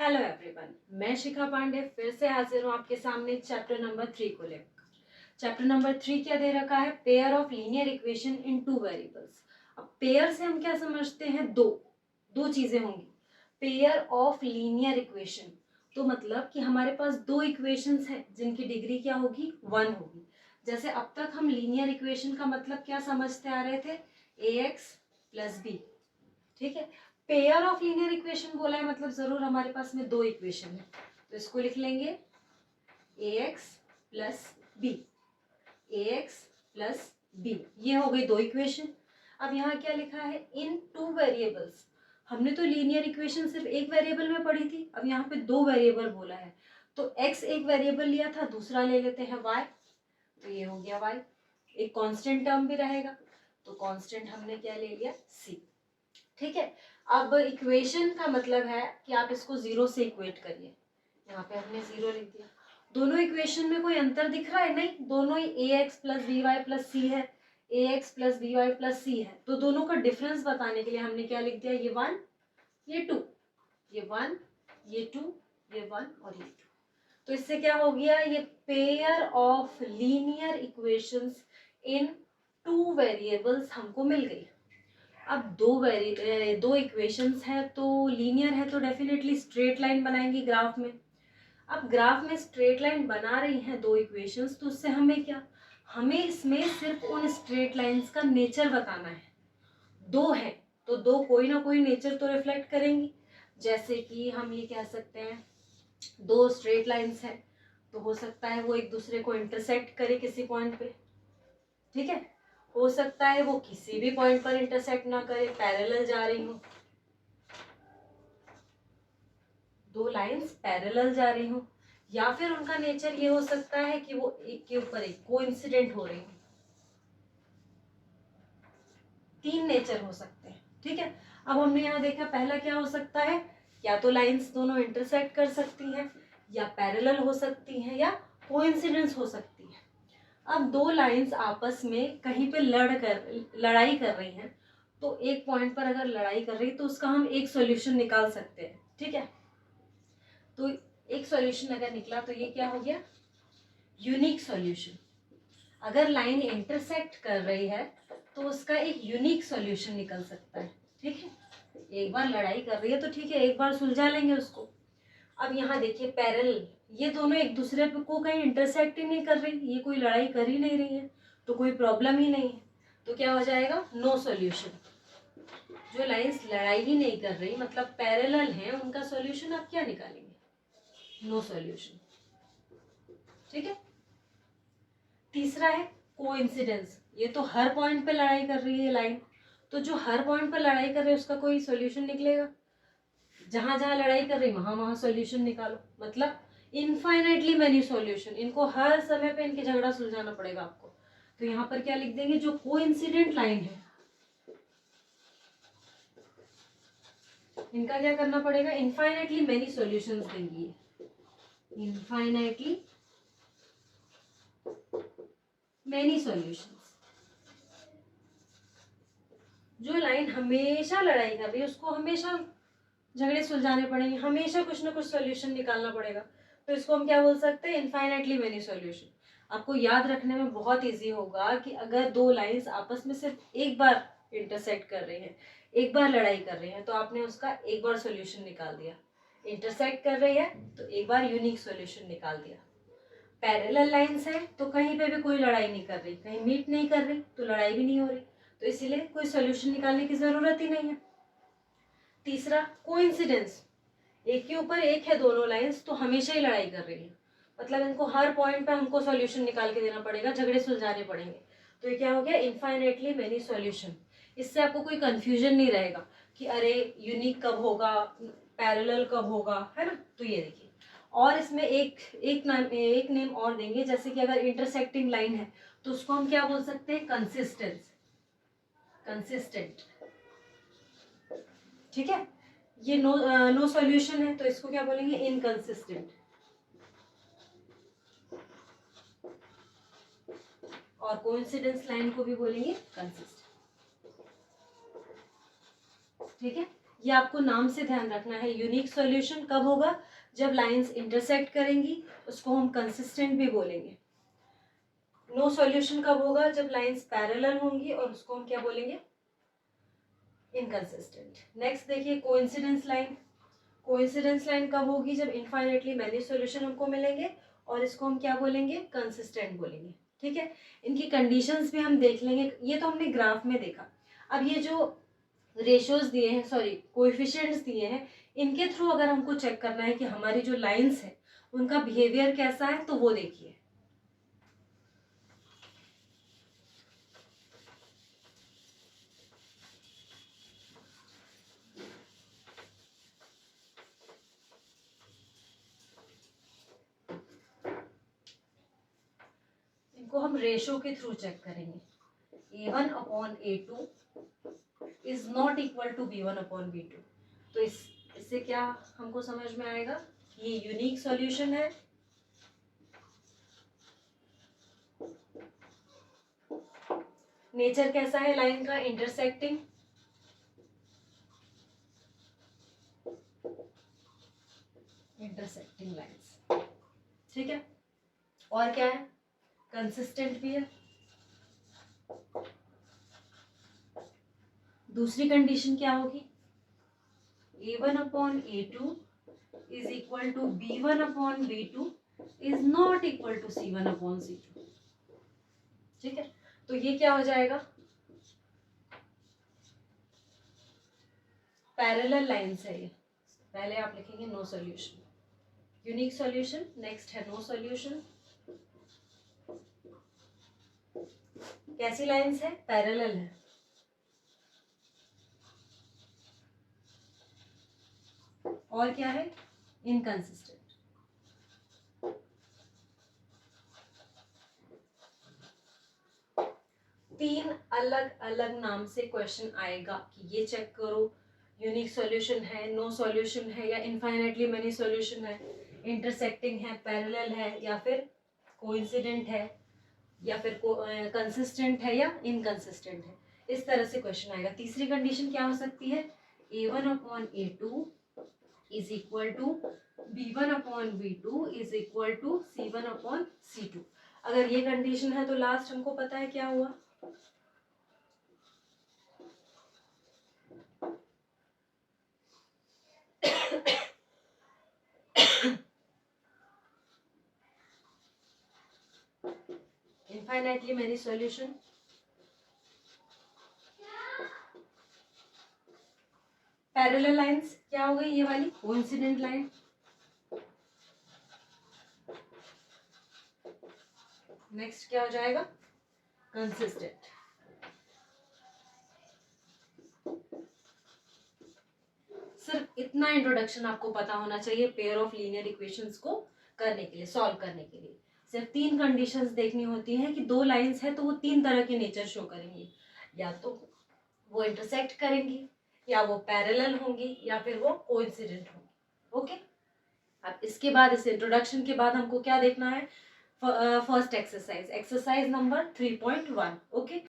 Hello everyone, मैं शिखा पांडे फिर से हाजिर हूँ आपके सामने चैप्टर नंबर 3 को लेकर। चैप्टर नंबर 3 क्या दे रखा है? Pair of linear equation in two variables. अब पेयर से हम क्या समझते हैं? दो चीजें होंगी। पेयर ऑफ लीनियर इक्वेशन तो मतलब कि हमारे पास दो इक्वेशंस हैं जिनकी डिग्री क्या होगी? 1 होगी। जैसे अब तक हम लीनियर इक्वेशन का मतलब क्या समझते आ रहे थे? ax plus B. ठीक है। पेयर ऑफ लीनियर इक्वेशन बोला है मतलब जरूर हमारे पास में दो इक्वेशन है, तो इसको लिख लेंगे ax plus B. ax plus B, ये हो गई दो इक्वेशन। अब यहाँ क्या लिखा है? इन टू वेरिएबल्स। हमने तो लीनियर इक्वेशन सिर्फ एक वेरिएबल में पढ़ी थी, अब यहाँ पे दो वेरिएबल बोला है, तो x एक वेरिएबल लिया था, दूसरा ले लेते हैं y, तो ये हो गया y। एक कांस्टेंट टर्म भी रहेगा, तो कांस्टेंट हमने क्या ले लिया? c। ठीक है। अब इक्वेशन का मतलब है कि आप इसको जीरो से इक्वेट करिए। यहाँ पे हमने जीरो लिख दिया। दोनों इक्वेशन में कोई अंतर दिख रहा है? नहीं, दोनों ही ax plus B Y plus C है, ax plus B Y plus C है, तो दोनों का डिफरेंस बताने के लिए हमने क्या लिख दिया? ये 1 ये 2, ये 1 ये 2, ये 1 और ये 2। तो इससे क्या हो गया? ये pair of linear equations in two variables हमको मिल गई। अब दो इक्वेशंस है तो लीनियर है, तो डेफिनेटली स्ट्रेट लाइन बनाएंगे ग्राफ में। अब ग्राफ में स्ट्रेट लाइन बना रही हैं दो इक्वेशंस, तो उससे हमें क्या? हमें इसमें सिर्फ उन स्ट्रेट लाइंस का नेचर बताना है। दो है तो दो कोई ना कोई नेचर तो रिफ्लेक्ट करेंगी। जैसे कि हम ये कह सकते हैं दो स्ट्रेट लाइंस है, तो हो सकता है वो एक दूसरे को इंटरसेक्ट करे किसी पॉइंट पे। ठीक है। हो सकता है वो किसी भी पॉइंट पर इंटरसेक्ट ना करे, पैरेलल जा रही हूँ, दो लाइंस पैरेलल जा रही हूँ, या फिर उनका नेचर ये हो सकता है कि वो एक के ऊपर एक कोइंसिडेंट हो रही है। तीन नेचर हो सकते हैं। ठीक है। अब हमने यहाँ देखा पहला क्या हो सकता है? या तो लाइंस दोनों इंटरसेक्ट कर सकती हैं, या पैरेलल हो सकती हैं, या कोइंसिडेंस हो सकती है। अब दो लाइंस आपस में कहीं पे लड़ाई कर रही हैं, तो एक पॉइंट पर अगर लड़ाई कर रही है तो उसका हम एक सॉल्यूशन निकाल सकते हैं। ठीक है। तो एक सॉल्यूशन अगर निकला तो ये क्या हो गया? Unique solution. अगर लाइन इंटरसेक्ट कर रही है तो उसका एक यूनिक सॉल्यूशन निकल सकता है। ठीक है। एक बार लड़ाई कर रही है तो ठीक है, एक बार सुलझा लेंगे उसको। अब यहाँ देखिए पैरेलल, ये दोनों एक दूसरे को कहीं इंटरसेक्ट ही नहीं कर रही, ये कोई लड़ाई कर ही नहीं रही है, तो कोई प्रॉब्लम ही नहीं है। तो क्या हो जाएगा? No solution. जो लाइंस लड़ाई ही नहीं कर रही मतलब पैरेलल हैं, उनका सॉल्यूशन आप क्या निकालेंगे? No solution. ठीक है। तीसरा है कोइंसिडेंस। ये तो हर पॉइंट पे लड़ाई कर रही है लाइन, तो जो हर पॉइंट पे लड़ाई कर रही है उसका कोई सॉल्यूशन निकलेगा? जहां जहां लड़ाई कर रही वहां वहां सॉल्यूशन निकालो, मतलब इनफाइनाइटली मैनी सॉल्यूशन। इनको हर समय पे इनके झगड़ा सुलझाना पड़ेगा आपको। तो यहाँ पर क्या लिख देंगे? जो कोइंसिडेंट लाइन है इनका क्या करना पड़ेगा? इनफाइनाइटली मैनी सॉल्यूशंस देंगी, इनफाइनाइटली मैनी सॉल्यूशंस। जो लाइन हमेशा लड़ाई कर रही है उसको हमेशा झगड़े सुलझाने पड़ेंगे, हमेशा कुछ ना कुछ सॉल्यूशन निकालना पड़ेगा। तो इसको हम क्या बोल सकते हैं? Infinitely many solution. आपको याद रखने में बहुत इजी होगा कि अगर दो लाइंस आपस में सिर्फ एक बार इंटरसेक्ट कर रही हैं, एक बार लड़ाई कर रही हैं, तो आपने उसका एक बार सॉल्यूशन निकाल दिया। इंटरसेक्ट कर रही है तो एक बार यूनिक सॉल्यूशन निकाल दिया। पैरेलल लाइंस है तो कहीं पे भी कोई लड़ाई नहीं कर रही, कहीं मीट नहीं कर रही तो लड़ाई भी नहीं हो रही, तो इसीलिए कोई सॉल्यूशन निकालने की जरूरत ही नहीं है। तीसरा कोइंसिडेंस, एक के ऊपर एक है दोनों लाइंस तो हमेशा ही लड़ाई कर रही है, मतलब इनको हर पॉइंट पे हमको सॉल्यूशन निकाल के देना पड़ेगा, झगड़े सुलझाने पड़ेंगे। तो ये क्या हो गया? Infinitely many solution. इससे आपको कोई कंफ्यूजन नहीं रहेगा कि अरे यूनिक कब होगा, पैरेलल कब होगा, है ना। तो ये देखिए, और इसमें एक नेम और देंगे, जैसे कि अगर इंटरसेक्टिंग लाइन है तो उसको हम क्या बोल सकते हैं? Consistence, consistent. ठीक है। ये नो सॉल्यूशन है तो इसको क्या बोलेंगे? इनकंसिस्टेंट। और कोइंसिडेंस लाइन को भी बोलेंगे कंसिस्टेंट। ठीक है। ये आपको नाम से ध्यान रखना है। यूनिक सॉल्यूशन कब होगा? जब लाइंस इंटरसेक्ट करेंगी, उसको हम कंसिस्टेंट भी बोलेंगे। नो सॉल्यूशन कब होगा? जब लाइंस पैरेलल होंगी और उसको हम क्या बोलेंगे? इनकंसिस्टेंट। नेक्स्ट देखिए कोइंसिडेंस लाइन। कोइंसिडेंस लाइन कब होगी? जब इनफाइनाइटली मैनी सॉल्यूशन हमको मिलेंगे और इसको हम क्या बोलेंगे? कंसिस्टेंट बोलेंगे। ठीक है, इनकी कंडीशंस भी हम देख लेंगे। ये तो हमने ग्राफ में देखा। अब ये जो रेशियोज दिए हैं, सॉरी कोएफिशिएंट्स दिए हैं, इनके थ्रू अगर हमको चेक करना है कि हमारी जो लाइंस है उनका बिहेवियर कैसा है, तो वो देखिए। इनको हम रेशो के थ्रू चेक करेंगे। A1/A2 is not equal to B1/B2। तो इससे क्या हमको समझ में आएगा? ये यूनिक सॉल्यूशन है। नेचर कैसा है लाइन का? इंटरसेक्टिंग। Intersecting lines. ठीक है, और क्या है? कंसिस्टेंट भी है। दूसरी कंडीशन क्या होगी? A1/A2 is equal to B1/B2 is not equal to C1/C2। ठीक है, तो ये क्या हो जाएगा? पैरेलल लाइंस है ये। पहले आप लिखेंगे no solution, unique solution. Next है नो सॉल्यूशन। कैसी लाइंस है? पैरेलल है। और क्या है? इनकंसिस्टेंट। तीन अलग अलग नाम से क्वेश्चन आएगा कि ये चेक करो यूनिक सॉल्यूशन है, नो सॉल्यूशन है, या इनफाइनाइटली मेनी सॉल्यूशन है, इंटरसेक्टिंग है, पैरेलल है, या फिर कोइंसिडेंट है, या फिर कंसिस्टेंट है, या इनकंसिस्टेंट है। इस तरह से क्वेश्चन आएगा। तीसरी कंडीशन क्या हो सकती है? A1/A2 is equal to B1/B2 is equal to C1/C2। अगर ये कंडीशन है तो लास्ट हमको पता है क्या हुआ? Infinitely many solution. Parallel lines क्या हो गई? ये वाली कोइंसिडेंट लाइन। नेक्स्ट क्या हो जाएगा? कंसिस्टेंट। सिर्फ इतना इंट्रोडक्शन आपको पता होना चाहिए पेयर ऑफ लीनियर इक्वेशंस को करने के लिए, सॉल्व करने के लिए। सिर्फ तीन कंडीशंस देखनी होती हैं कि दो लाइंस है तो वो तीन तरह के नेचर शो करेंगी। या तो वो इंटरसेक्ट करेंगी, या वो पैरेलल होंगी, या फिर वो कोइंसिडेंट होंगी। ओके, अब इसके बाद, इस इंट्रोडक्शन के बाद हमको क्या देखना है? First exercise, exercise number 3.1। Okay.